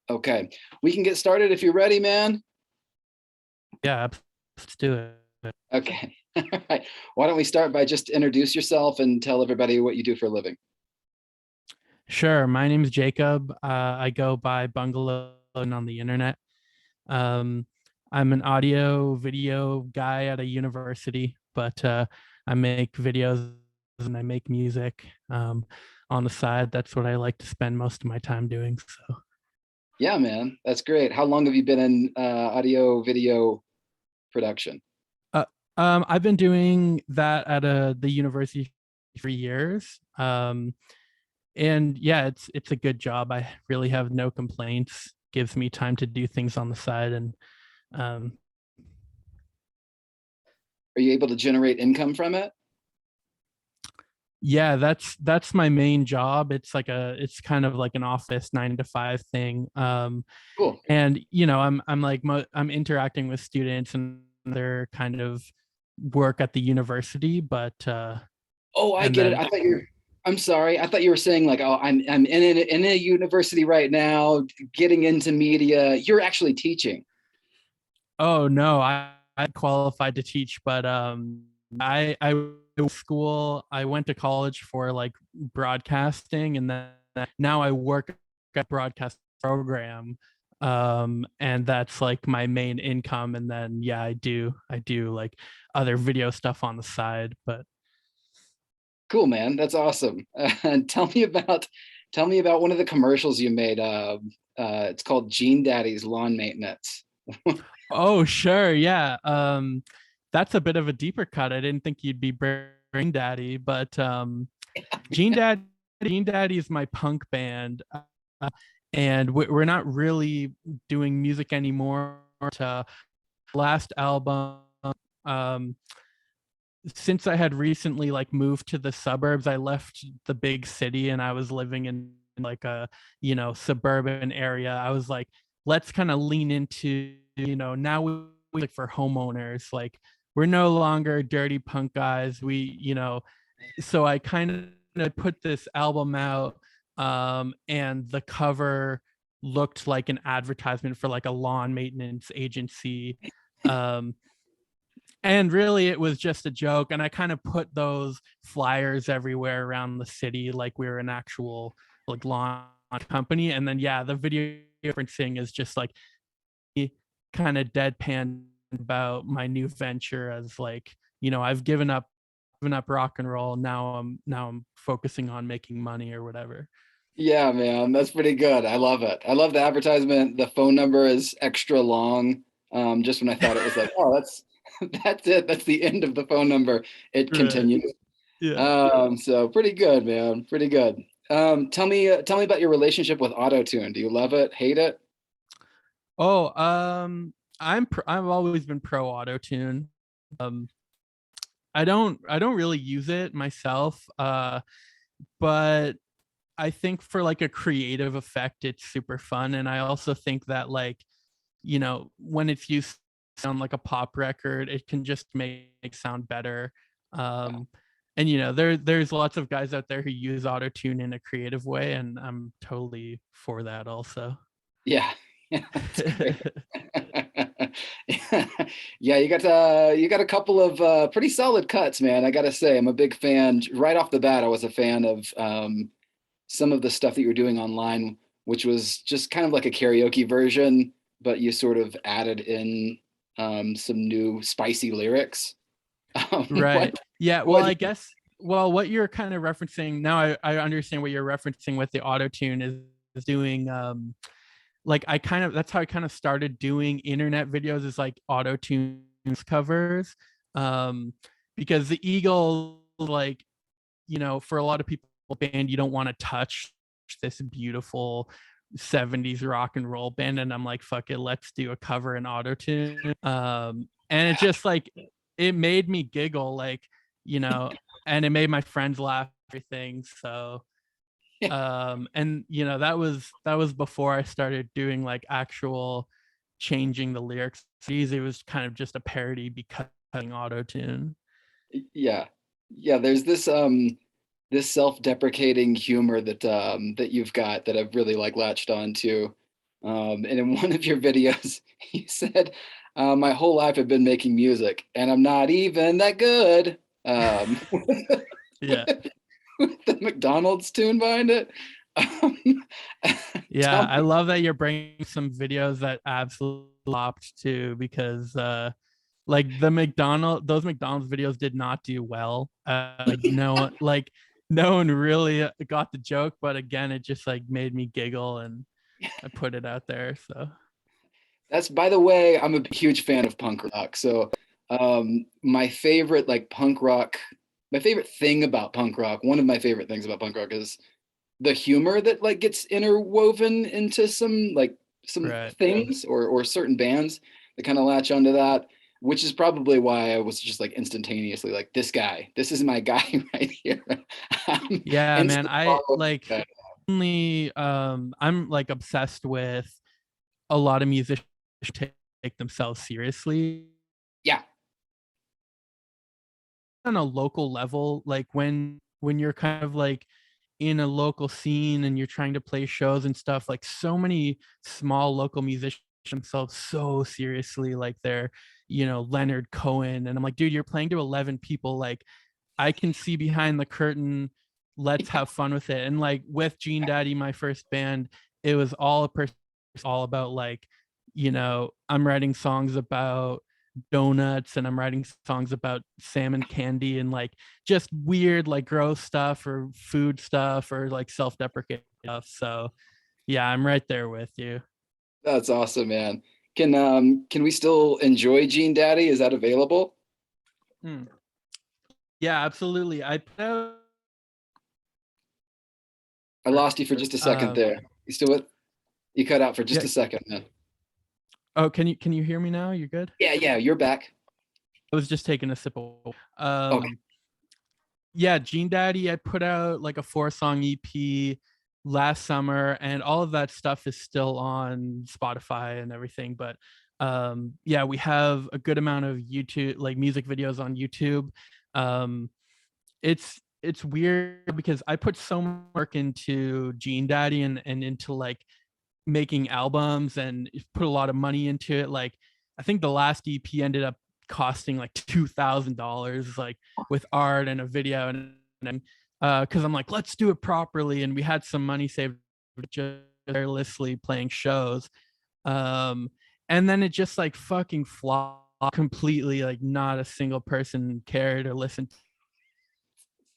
Okay, we can get started if you're ready, man. Yeah, let's do it. Okay. All right. Why don't we start by just introduce yourself and tell everybody what you do for a living? Sure. My name is Jacob. I go by Bungalow on the internet. Um, I'm an audio video guy at a university, but I make videos and I make music on the side. That's what I like to spend most of my time doing. So, Yeah, man, that's great. How long have you been in audio video production? uh, I've been doing that at the university for years. And yeah, it's a good job. I really have no complaints. Gives me time to do things on the side, and um Are you able to generate income from it? yeah, that's my main job. It's kind of like an office 9 to 5 thing. Cool. And I'm interacting with students and they're kind of work at the university, but Oh, I and get it. then I thought you're. I'm sorry. I thought you were saying like, oh, I'm in a university right now, getting into media. You're actually teaching. oh no, I qualified to teach, but I school. I went to college for like broadcasting, and then now I work at broadcast program, and that's like my main income. And then yeah, I do like other video stuff on the side, but Cool, man. That's awesome. And tell me about one of the commercials you made. It's called Gene Daddy's Lawn Maintenance. oh sure, yeah. That's a bit of a deeper cut. I didn't think you'd be brain daddy, but Gene Dad Gene Daddy is my punk band, and we're not really doing music anymore. To last album, um, since I had recently like moved to the suburbs, I left the big city and I was living in like a suburban area. I was like, let's kind of lean into now we like for homeowners, like we're no longer dirty punk guys. So I kind of put this album out, and the cover looked like an advertisement for like a lawn maintenance agency. Um, and really it was just a joke, and I kind of put those flyers everywhere around the city like we were an actual like lawn company. And then yeah, the video referencing is just like kind of deadpan about my new venture as like, I've given up rock and roll. Now I'm focusing on making money or whatever. Yeah, man, that's pretty good. I love it. I love the advertisement. The phone number is extra long. Just when I thought it was like, oh, that's that's it. That's the end of the phone number. It Right. continues. Yeah. So pretty good, man. Pretty good. Tell me about your relationship with autotune. Do you love it? Hate it? Oh, I've always been pro auto tune. Um, I don't really use it myself, but I think for like a creative effect, it's super fun. And I also think that like, when it's used to sound like a pop record, it can just make it sound better. Um, and there's lots of guys out there who use auto tune in a creative way, and I'm totally for that also. Yeah, yeah, that's great. Yeah, you got a couple of pretty solid cuts, man. I gotta say, I'm a big fan. Right off the bat, I was a fan of some of the stuff that you were doing online, which was just kind of like a karaoke version, but you sort of added in some new spicy lyrics. Right. Yeah. Well, What? I guess. Well, what you're kind of referencing now, I understand what you're referencing with the auto tune is doing. Like I kind of that's how I kind of started doing internet videos, is like auto tunes covers, um, because the Eagles, like for a lot of people, band you don't want to touch this beautiful 70s rock and roll band, and I'm like, fuck it, let's do a cover in auto tune. And it just like it made me giggle, like you know, and it made my friends laugh, everything. So and that was before I started doing like actual changing the lyrics. It was kind of just a parody because auto tune. Yeah, yeah. There's this self-deprecating humor that that you've got that I've really like latched on to. And in one of your videos, you said, "My whole life I've been making music, and I'm not even that good." Yeah. With the McDonald's tune behind it. Um, Yeah, tell I me. love that you're bringing some videos that absolutely flopped too, because like those McDonald's videos did not do well. Like no one really got the joke, but again, it just like made me giggle and I put it out there. So That's, by the way, I'm a huge fan of punk rock. So my favorite like punk rock, my favorite thing about punk rock, one of my favorite things about punk rock is the humor that like gets interwoven into some right. things or certain bands that kind of latch onto that, which is probably why I was just like instantaneously like, this is my guy right here. Yeah, man. Instant I follow. like only I'm like obsessed with a lot of musicians take themselves seriously Yeah. on a local level. Like when you're kind of like in a local scene and you're trying to play shows and stuff, like so many small local musicians themselves so seriously, like they're, Leonard Cohen, and I'm like, dude, you're playing to 11 people, like I can see behind the curtain. Let's have fun with it. And like with Gene Daddy, my first band, it was all about like, I'm writing songs about donuts and I'm writing songs about salmon candy and like just weird, like gross stuff or food stuff or like self-deprecating stuff. So yeah, I'm right there with you. That's awesome, man. Can we still enjoy Gene Daddy? Is that available? Hmm. Yeah, absolutely. I put out I lost you for just a second um there. You still with? You cut out for just yeah. a second, man. Oh, can you hear me now? You're good? Yeah, yeah, you're back. I was just taking a sip of Okay. yeah, Gene Daddy, I put out like a 4-song EP last summer, and all of that stuff is still on Spotify and everything. But yeah, we have a good amount of YouTube, like music videos on YouTube. Um, it's weird because I put so much work into Gene Daddy and into like making albums and put a lot of money into it. Like I think the last EP ended up costing like $2,000, like with art and a video and because I'm like, let's do it properly, and we had some money saved just carelessly playing shows, um, and then it just like fucking flopped completely. Like not a single person cared or listened to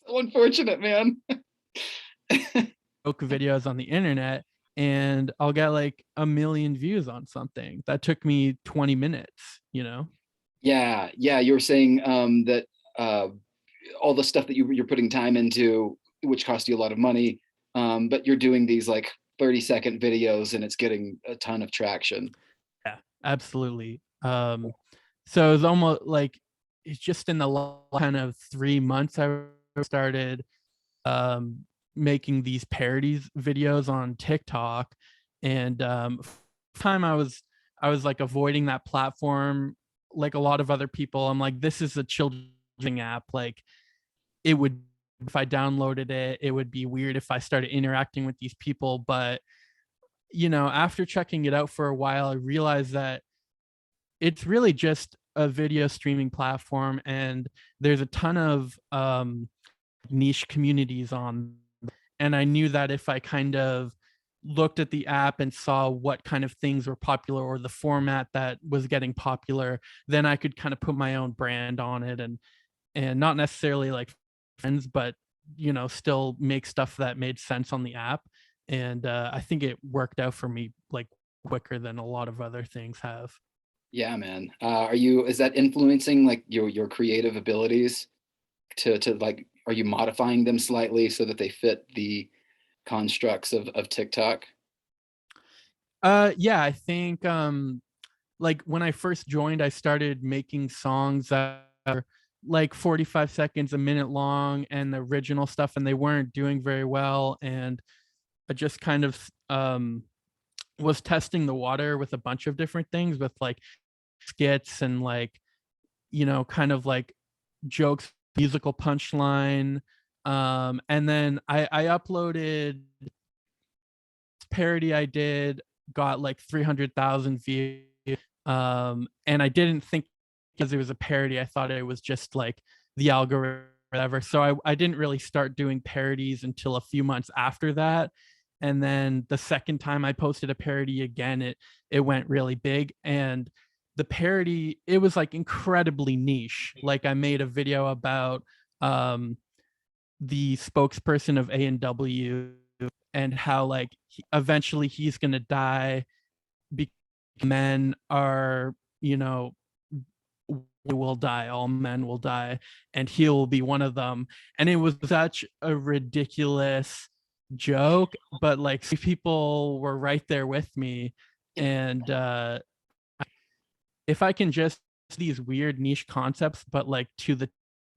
So unfortunate, man. videos on the internet, and I'll get like a million views on something that took me 20 minutes. Yeah, yeah. You were saying that uh, all the stuff that you're putting time into, which cost you a lot of money, but you're doing these like 30-second videos and it's getting a ton of traction. Yeah, absolutely. So it's almost like it's just in the kind of 3 months I started um making these parodies videos on TikTok, and time I was like avoiding that platform like a lot of other people. I'm like, this is a children's app. Like it would, if I downloaded it, it would be weird if I started interacting with these people. But after checking it out for a while, I realized that it's really just a video streaming platform, and there's a ton of niche communities on, and I knew that if I kind of looked at the app and saw what kind of things were popular or the format that was getting popular, then I could kind of put my own brand on it, and not necessarily like friends, but still make stuff that made sense on the app. And I think it worked out for me like quicker than a lot of other things have. Yeah, man. Is that influencing like your creative abilities to like, are you modifying them slightly so that they fit the constructs of TikTok? Yeah, I think like when I first joined, I started making songs that are like 45 seconds, a minute long, and the original stuff, and they weren't doing very well. And I just kind of was testing the water with a bunch of different things, with like skits and like, kind of like jokes, musical punchline. And then I uploaded parody I did got like 300,000 views. And I didn't think because it was a parody, I thought it was just like the algorithm or whatever. So I didn't really start doing parodies until a few months after that. And then the second time I posted a parody again, it went really big. And the parody, it was like incredibly niche. Like I made a video about the spokesperson of A&W and how like eventually he's gonna die because men are, you know, will die, all men will die, and he'll be one of them. And it was such a ridiculous joke, but like people were right there with me. And if I can just these weird niche concepts, but like to the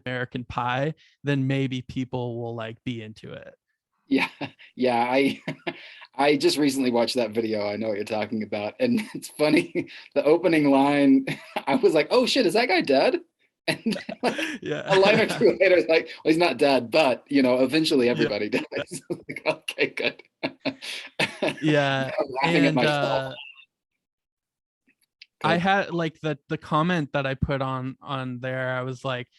American Pie, then maybe people will like be into it. Yeah, yeah. I I just recently watched that video. I know what you're talking about, and it's funny. The opening line, I was like, "Oh shit, is that guy dead?" And then, like a line or Yeah. two later, it's like, "Well, he's not dead, but you know, eventually Yeah. everybody dies." Like, okay, good. Yeah. I'm laughing at And myself. I Good. had like the comment that I put on there, I was like,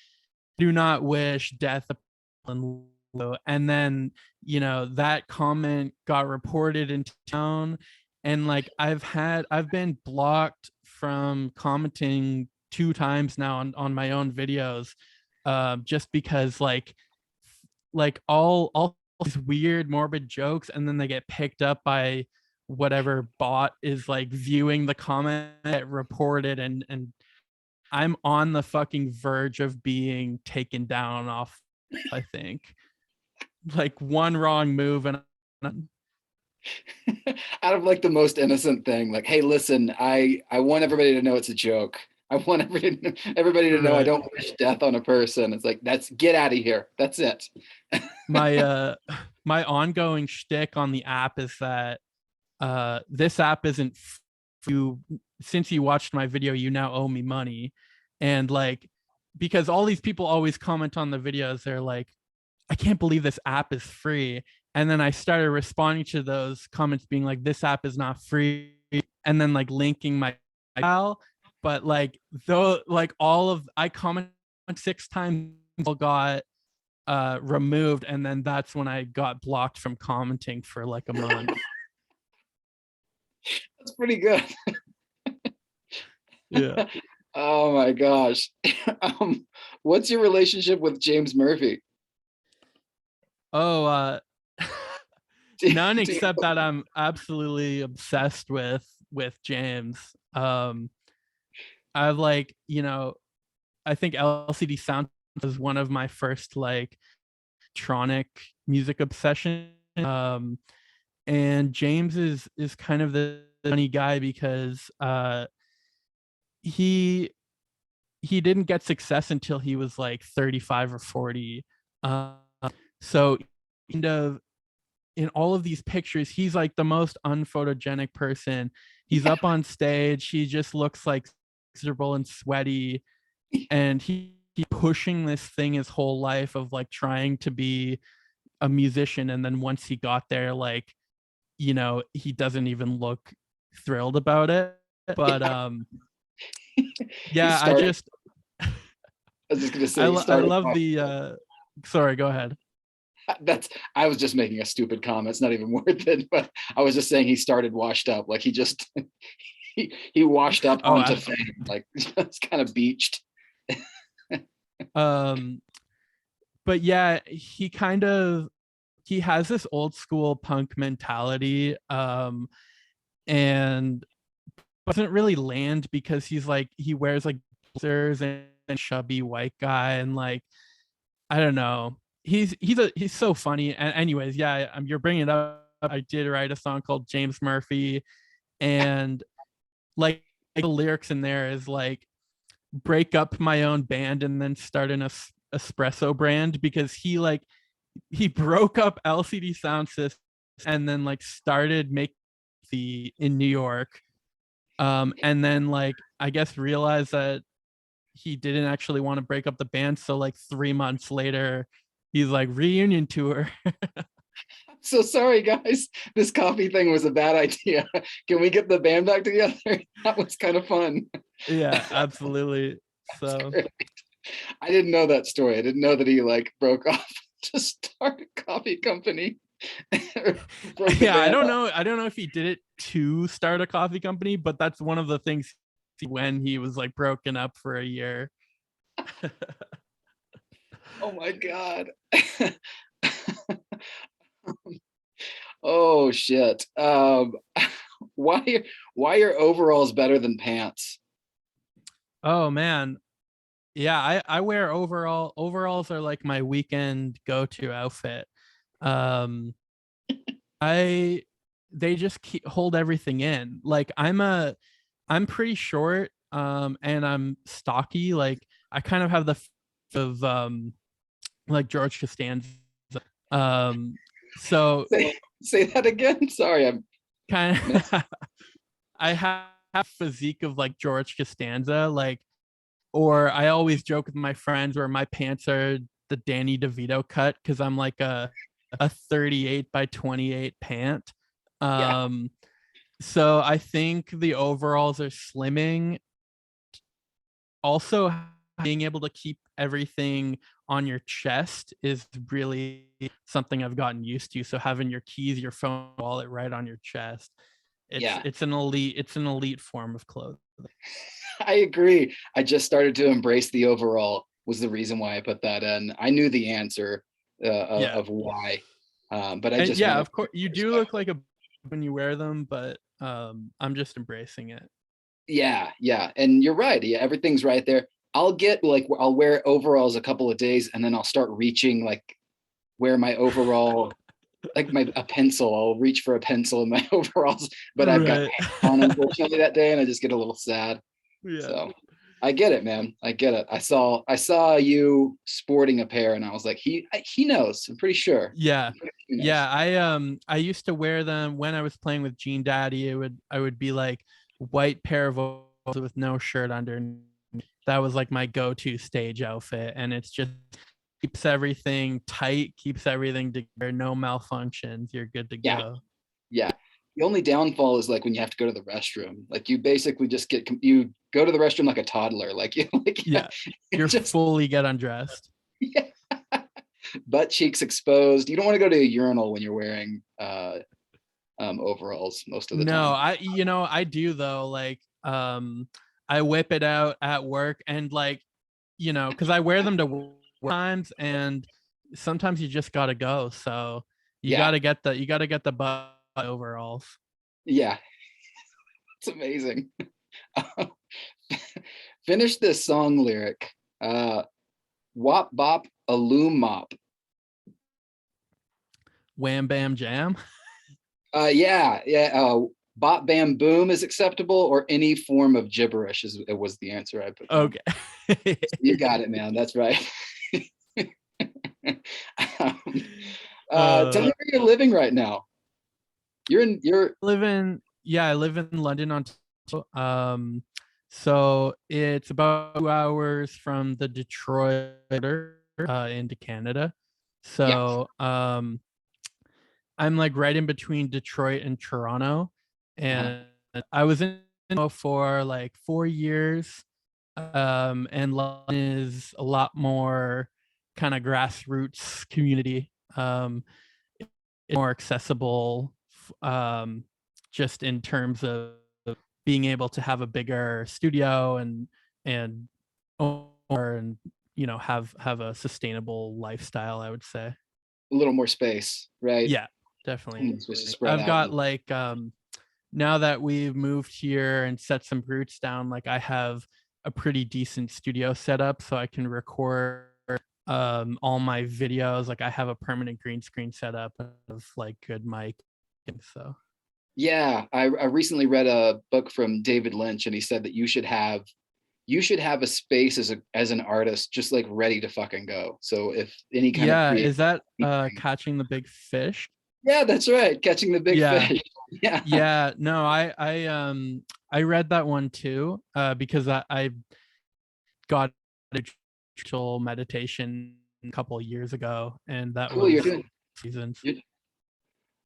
do not wish death upon Lulu. And then, you know, that comment got reported in town. And like I've been blocked from commenting 2 times now on my own videos, just because like all these weird morbid jokes, and then they get picked up by whatever bot is like viewing the comment reported, and I'm on the fucking verge of being taken down off, I think. Like one wrong move and Out of like the most innocent thing, like, hey, listen, I want everybody to know it's a joke. I want everybody to know I right. don't wish death on a person. It's like, that's get out of here. That's it. My my ongoing shtick on the app is that this app isn't you. Since you watched my video, you now owe me money. And like, because all these people always comment on the videos, they're like, I can't believe this app is free. And then I started responding to those comments being like, this app is not free. And then like linking my file. But like though like all of I commented 6 times, all got removed, and then that's when I got blocked from commenting for like a month. That's pretty good. Yeah. Oh my gosh. What's your relationship with James Murphy? Oh, Do, none do you, except that I'm absolutely obsessed with James. I've like, you know, I think LCD Sound was one of my first like electronic music obsession. And James is kind of the funny guy because he he didn't get success until he was like 35 or 40. Uh, so kind of in all of these pictures, he's like the most unphotogenic person. He's yeah, up on stage, he just looks like miserable and sweaty, and he pushing this thing his whole life of like trying to be a musician, and then once he got there, like, you know, he doesn't even look thrilled about it. But yeah. He yeah, started, I was just gonna say he I started love off, the sorry, go ahead. that's I was just making a stupid comment. It's not even worth it, but I was just saying he started washed up. Like he just he washed up Oh, onto fame, like just kind of beached. um but yeah, he kind of he has this old school punk mentality, and doesn't really land because he's like he wears like blazers and chubby white guy, and like I don't know. He's so funny. And anyways, yeah, you're bringing it up. I did write a song called James Murphy, and like the lyrics in there is like break up my own band and then start an espresso brand, because he broke up LCD Sound System and then like started making the in New York, and then like I guess realized that he didn't actually want to break up the band, so like 3 months later he's like reunion tour. So sorry, guys. This coffee thing was a bad idea. Can we get the band back together? That was kind of fun. Yeah, absolutely. So I didn't know that story. I didn't know that he like broke off to start a coffee company. Broke the yeah, I band don't up. know. I don't know if he did it to start a coffee company, but that's one of the things when he was like broken up for a year. Oh my God. Oh shit. Why why are overalls better than pants? Oh man. Yeah, I wear overalls are like my weekend go-to outfit. Um I they just hold everything in. Like I'm pretty short and I'm stocky. Like I kind of have the of like George Costanza. Um so Say that again. Sorry, I'm kind missed. of I have physique of like George Costanza, like, or I always joke with my friends where my pants are the Danny DeVito cut because I'm like a 38 by 28 pant. Yeah, Um, so I think the overalls are slimming. Also, being able to keep everything on your chest is really something I've gotten used to. So having your keys, your phone, wallet right on your chest, yeah. it's an elite form of clothing. I agree. I just started to embrace the overall was the reason why I put that in. I knew the answer Yeah. of why, but I And just yeah, wanted of course you do look like a when you wear them, but I'm just embracing it. yeah, yeah. And you're right. Yeah, everything's right there. I'll get like I'll wear overalls a couple of days and then I'll start reaching like where my overall like my a pencil. I'll reach for a pencil in my overalls, but I've got Right. pants on unfortunately that day and I just get a little sad. Yeah. So I get it, man. I get it. I saw you sporting a pair and I was like, he knows. I'm pretty sure. Yeah. I'm pretty sure he knows. Yeah, I used to wear them when I was playing with Gene Daddy. I would be like white pair of overalls with no shirt under. That was like my go-to stage outfit, and it's just keeps everything tight, keeps everything together, no malfunctions. You're good to Yeah, go. yeah. The only downfall is like when you have to go to the restroom. Like you basically just you go to the restroom like a toddler. Like you like Yeah, you you're just fully get undressed. yeah. Butt cheeks exposed. You don't want to go to a urinal when you're wearing overalls most of the No, time. I do though. Like, I whip it out at work and like, because I wear them to work times, and sometimes you just gotta go. So Yeah, you gotta get the butt overalls. yeah. It's amazing. Finish this song lyric. Uh, Wop bop a loom mop. Wham bam jam. Yeah, yeah. Bop bam boom is acceptable, or any form of gibberish is it was the answer I put down. Okay. You got it, man. That's right. um, tell me uh, where you're living right now. You're I live in London, Ontario. So it's about 2 hours from the Detroit border, into Canada. yeah. So I'm like right in between Detroit and Toronto, Uh-huh. and I was in Toronto for like 4 years. And London is a lot more kind of grassroots community. It's more accessible, just in terms of being able to have a bigger studio and and have a sustainable lifestyle, I would say. A little more space, right? Yeah, definitely. Supposed to spread I've out. got like now that we've moved here and set some roots down, like I have a pretty decent studio setup so I can record all my videos. Like I have a permanent green screen setup of like good mic, and so Yeah, I recently read a book from David Lynch, and he said that you should have a space as an artist just like ready to fucking go. So if any kind of yeah. creative, Is that Catching the Big Fish? yeah, that's right, catching the big Yeah. fish. Yeah, Yeah, no, I read that one too, because I got a digital meditation a couple of years ago, and that cool. You're was doing seasons. you're,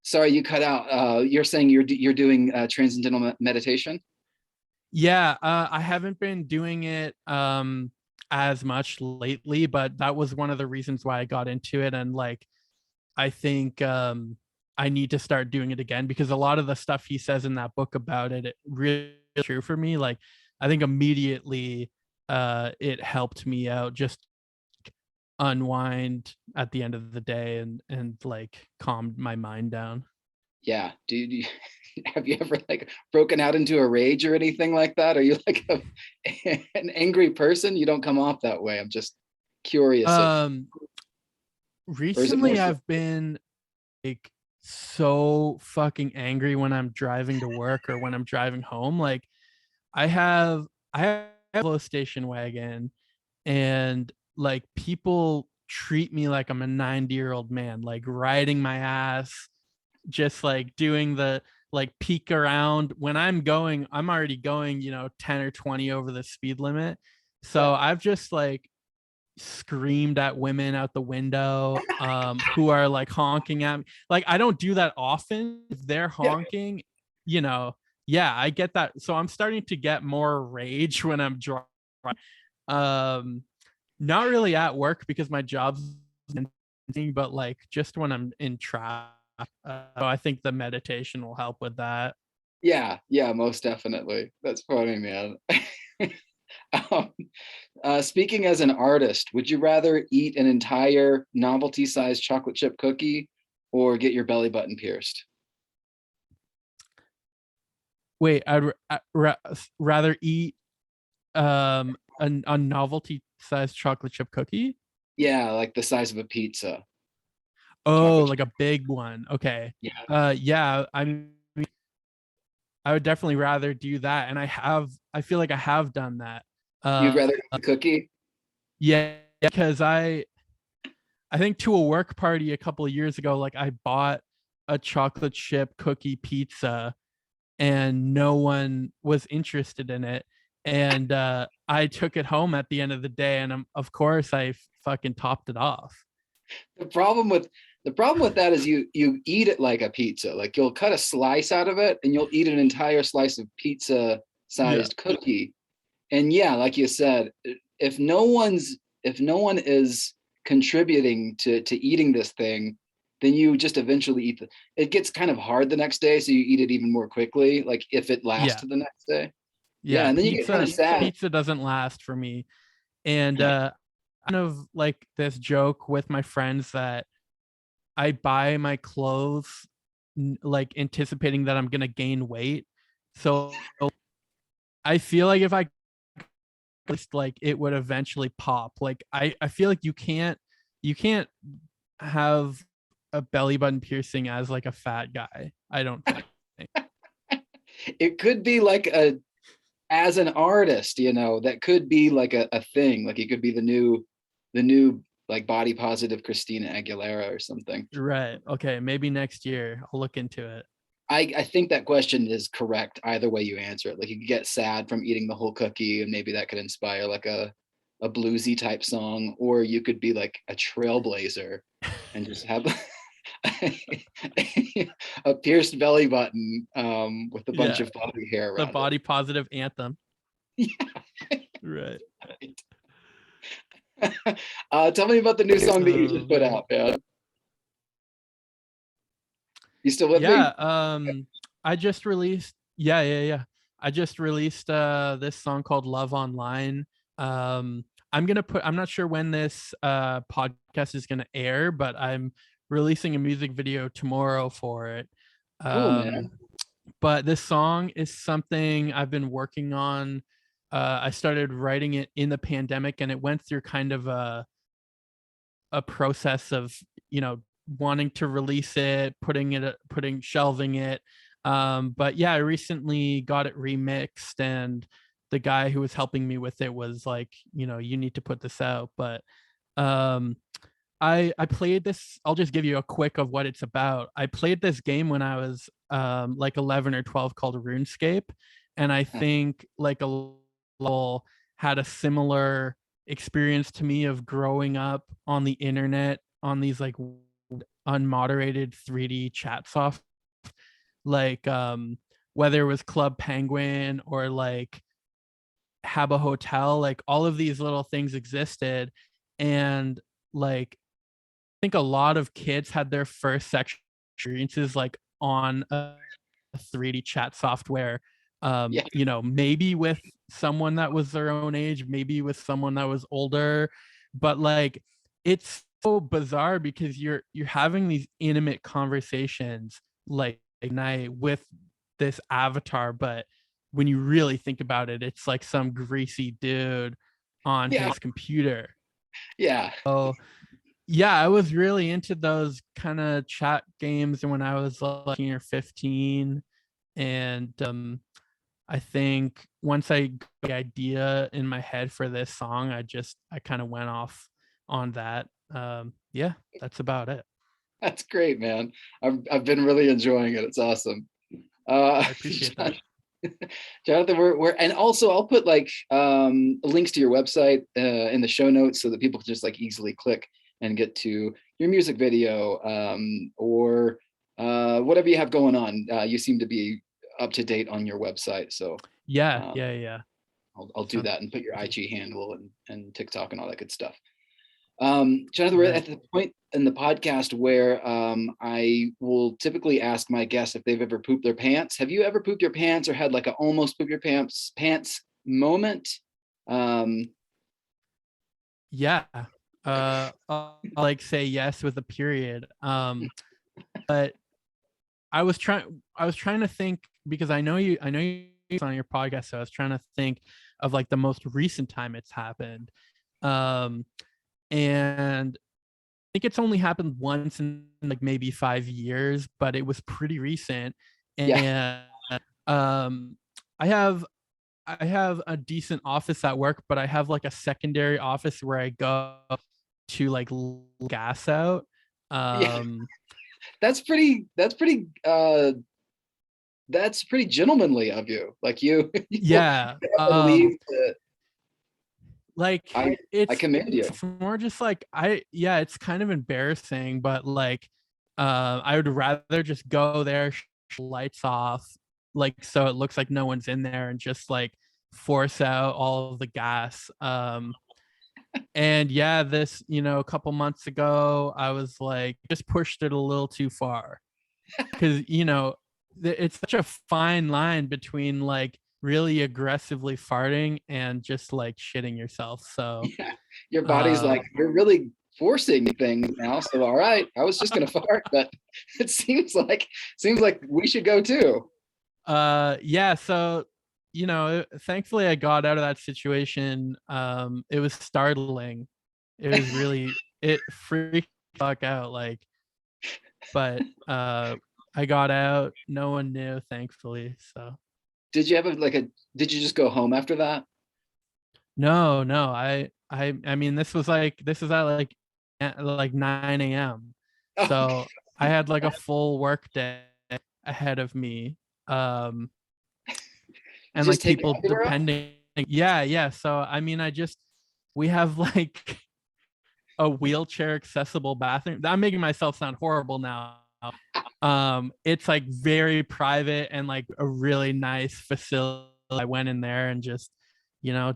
Sorry, you cut out. You're saying you're doing transcendental meditation? Yeah, I haven't been doing it as much lately, but that was one of the reasons why I got into it. And like, I think I need to start doing it again because a lot of the stuff he says in that book about it, it really is true for me. Like, I think immediately it helped me out, just unwind at the end of the day and like calmed my mind down. Yeah. Have you ever like broken out into a rage or anything like that? Are you like an angry person? You don't come off that way. I'm just curious if, Um, or is it more recently so? I've been like so fucking angry when I'm driving to work or when I'm driving home. Like I have I have a low station wagon and like people treat me like I'm a 90-year-old man, like riding my ass, just like doing the like peek around when I'm going, I'm already going, 10 or 20 over the speed limit. So Yeah. I've just like screamed at women out the window who are like honking at me. Like I don't do that often. If they're Yeah. honking, you know, yeah, I get that. So I'm starting to get more rage when I'm driving. Um Not really at work because my job's but like just when I'm in traffic. So I think the meditation will help with that. Yeah. Yeah. Most definitely. That's funny, man. um, Speaking as an artist, would you rather eat an entire novelty-sized chocolate chip cookie or get your belly button pierced? Wait, rather eat a novelty sized chocolate chip cookie. Yeah, like the size of a pizza. Oh, Chocolate chip. like a big one. Okay. Yeah. Yeah, I would definitely rather do that. And I feel like I have done that. You'd Uh rather get the cookie? yeah, because I think to a work party a couple of years ago, like I bought a chocolate chip cookie pizza and no one was interested in it. And I took it home at the end of the day, and of course I fucking topped it off. The problem with that is you eat it like a pizza. Like you'll cut a slice out of it and you'll eat an entire slice of pizza Yeah, sized cookie. And yeah, like you said, if no one's if no one is contributing to eating this thing, then you just eventually eat it gets kind of hard the next day, so you eat it even more quickly, like if it lasts yeah, to the next day. Yeah, yeah. and then you get kind of sad. Pizza doesn't last for me. And Yeah. kind of like this joke with my friends that I buy my clothes like anticipating that I'm gonna gain weight. So I feel like if I like it would eventually pop. Like I feel like you can't have a belly button piercing as like a fat guy. I don't think. It could be like a as an artist, that could be like a thing. Like it could be the new like body positive Christina Aguilera or something. Right. Okay. Maybe next year I'll look into it. I think that question is correct either way you answer it. Like you could get sad from eating the whole cookie, and maybe that could inspire like a bluesy type song, or you could be like a trailblazer and just have a pierced belly button with a bunch Yeah. of body hair The around it. body positive anthem. Right. Tell me about the new song that you Oh just put man. out, man. You still with me? Yeah. I just released. Yeah. Yeah. Yeah. I just released this song called Love Online. Um, I'm not sure when this podcast is gonna air, but I'm releasing a music video tomorrow for it. Cool, Um, man. but this song is something I've been working on. I started writing it in the pandemic, and it went through kind of a process of you know wanting to release it, putting shelving it. But yeah, I recently got it remixed, and the guy who was helping me with it was like, you need to put this out. But um, I played this. I'll just give you a quick of what it's about. I played this game when I was like 11 or 12 called RuneScape, and I think like a little had a similar experience to me of growing up on the internet on these like unmoderated 3D chat soft, like whether it was Club Penguin or like Habba Hotel, like all of these little things existed. And like I think a lot of kids had their first sexual experiences like on a 3D chat software. Yeah. You know, maybe with someone that was their own age, maybe with someone that was older, but like it's so bizarre because you're having these intimate conversations like at night with this avatar, but when you really think about it, it's like some greasy dude on Yeah. his computer. Yeah. So yeah, I was really into those kind of chat games when I was like 14 or 15. And I think once I got the idea in my head for this song, I kind of went off on that. Yeah, that's about it. That's great, man. I've been really enjoying it. It's awesome. Uh, I appreciate that. Jonathan, we're and also I'll put like links to your website in the show notes so that people can just like easily click and get to your music video or whatever you have going on. You seem to be up to date on your website, so Yeah, um, yeah, yeah. I'll do Sounds that and put your good. IG handle and TikTok and all that good stuff. Jonathan, All we're right. at the point in the podcast where I will typically ask my guests if they've ever pooped their pants. Have you ever pooped your pants or had like a almost poop your pants moment? Um, Yeah. I'll like say yes with a period. But I was trying to think because I know you on your podcast, so I was trying to think of like the most recent time it's happened. Um and I think it's only happened once in like maybe 5 years, but it was pretty recent. yeah, And um I have I have a decent office at work, but I have like a secondary office where I go to like gas out. yeah, Um that's pretty. That's pretty gentlemanly of you. Like you yeah. leave. Like I commend you. it's more just like yeah, it's kind of embarrassing, but like I would rather just go there, lights off, like so it looks like no one's in there and just like force out all of the gas. And yeah, this, a couple months ago, I was like just pushed it a little too far because it's such a fine line between like really aggressively farting and just like shitting yourself. So Yeah, your body's uh like you're really forcing things now. So all right, I was just gonna fart, but it seems like we should go too. yeah, so thankfully I got out of that situation. It was startling. It was really, it freaked the fuck out, like, but I got out, no one knew, thankfully. So Did you have did you just go home after that? no, no, I mean this was at like 9 a.m. Oh, So I had like a full work day ahead of me. Um you and just like take your people underwear off? depending, yeah, yeah. So I mean we have like a wheelchair accessible bathroom. I'm making myself sound horrible now. It's like very private and like a really nice facility. I went in there and just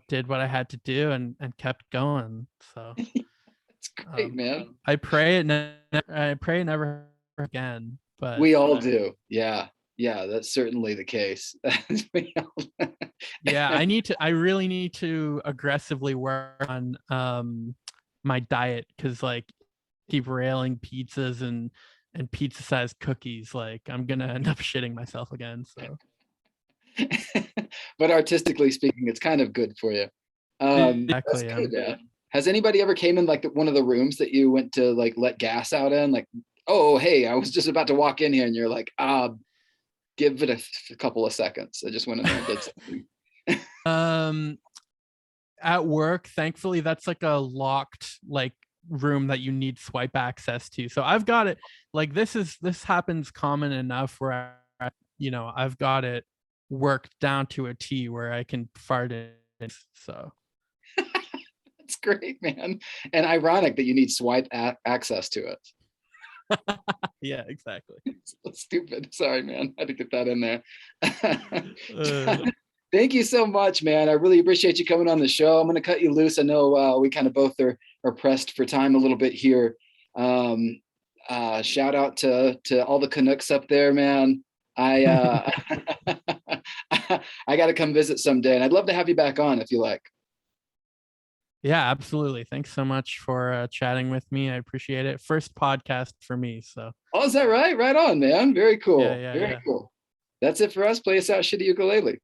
did what I had to do and kept going. So It's great, um man. I pray it never again, but We all do. Yeah. Yeah, that's certainly the case. We all- yeah, I really need to aggressively work on my diet because like keep railing pizzas and pizza sized cookies, like I'm gonna end up shitting myself again. So but artistically speaking, it's kind of good for you. That's exactly. good, man. Has anybody ever came in like one of the rooms that you went to like let gas out in? Like, oh, hey, I was just about to walk in here, and you're like, give it a couple of seconds. I just went in there and did something. um at work, thankfully that's like a locked like room that you need swipe access to. So I've got it, like this happens common enough where I've got it worked down to a T where I can fart it. So It's great, man. And ironic that you need swipe access to it. Yeah, exactly. So stupid. Sorry, man. I had to get that in there. Uh, Thank you so much, man. I really appreciate you coming on the show. I'm going to cut you loose. I know we kind of both are pressed for time a little bit here. Um, Shout out to all the Canucks up there, man. I I got to come visit someday, and I'd love to have you back on if you like. yeah, absolutely. Thanks so much for chatting with me. I appreciate it. First podcast for me. So Oh, is that right? Right on, man. Very yeah, cool. yeah, Very yeah. cool. That's it for us. Play us out, Shitty Ukulele.